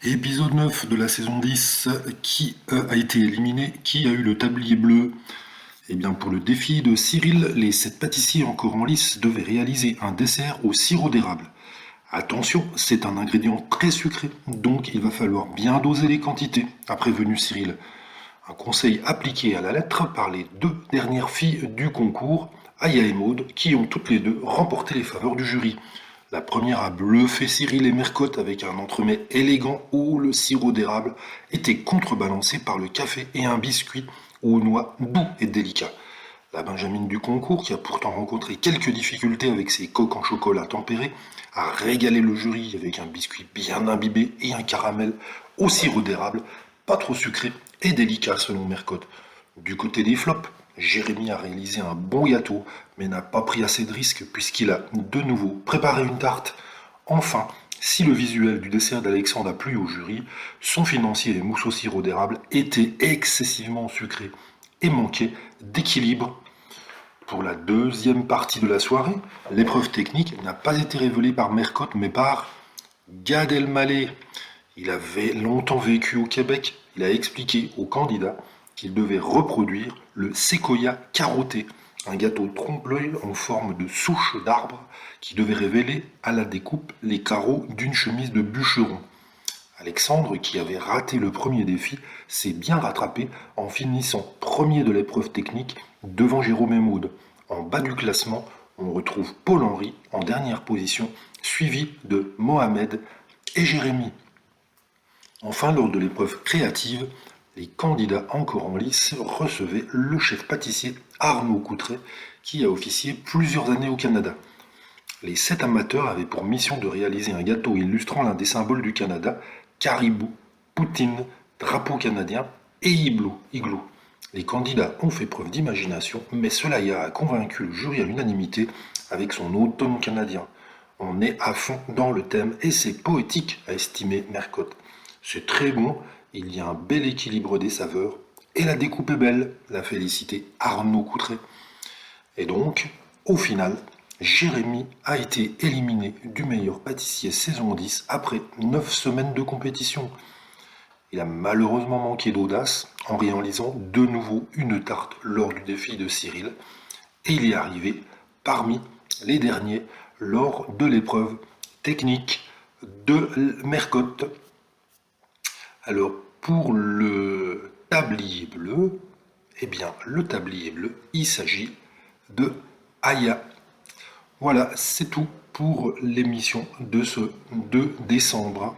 Épisode 9 de la saison 10, qui a été éliminé? Qui a eu le tablier bleu? Eh bien, pour le défi de Cyril, les 7 pâtissiers encore en lice devaient réaliser un dessert au sirop d'érable. Attention, c'est un ingrédient très sucré, donc il va falloir bien doser les quantités, a prévenu Cyril. Un conseil appliqué à la lettre par les deux dernières filles du concours, Aya et Maud, qui ont toutes les deux remporté les faveurs du jury. La première a bluffé Cyril et Mercotte avec un entremets élégant où le sirop d'érable était contrebalancé par le café et un biscuit aux noix doux et délicats. La Benjamine du concours, qui a pourtant rencontré quelques difficultés avec ses coques en chocolat tempéré, a régalé le jury avec un biscuit bien imbibé et un caramel au sirop d'érable, pas trop sucré et délicat selon Mercotte. Du côté des flops, Jérémy a réalisé un bon gâteau, mais n'a pas pris assez de risques puisqu'il a de nouveau préparé une tarte. Enfin, si le visuel du dessert d'Alexandre a plu au jury, son financier et mousse au sirop d'érable étaient excessivement sucrés et manquaient d'équilibre. Pour la deuxième partie de la soirée, l'épreuve technique n'a pas été révélée par Mercotte mais par Gad Elmaleh. Il avait longtemps vécu au Québec. Il a expliqué aux candidats qu'il devait reproduire le séquoia carotté, un gâteau trompe-l'œil en forme de souche d'arbre qui devait révéler à la découpe les carreaux d'une chemise de bûcheron. Alexandre, qui avait raté le premier défi, s'est bien rattrapé en finissant premier de l'épreuve technique devant Jérôme et Maud. En bas du classement, on retrouve Paul-Henri en dernière position, suivi de Mohamed et Jérémy. Enfin, lors de l'épreuve créative, les candidats encore en lice recevaient le chef pâtissier Arnaud Coutret, qui a officié plusieurs années au Canada. Les 7 amateurs avaient pour mission de réaliser un gâteau illustrant l'un des symboles du Canada, caribou, poutine, drapeau canadien et igloo. Les candidats ont fait preuve d'imagination, mais cela a convaincu le jury à l'unanimité avec son automne canadien. On est à fond dans le thème et c'est poétique, a estimé Mercotte. C'est très bon, il y a un bel équilibre des saveurs et la découpe est belle, l'a félicité Arnaud Coutret. Et donc, au final, Jérémy a été éliminé du meilleur pâtissier saison 10 après 9 semaines de compétition. Il a malheureusement manqué d'audace en réalisant de nouveau une tarte lors du défi de Cyril et il est arrivé parmi les derniers lors de l'épreuve technique de Mercotte. Alors pour le tablier bleu, eh bien le tablier bleu, il s'agit de Aya. Voilà, c'est tout pour l'émission de ce 2 décembre.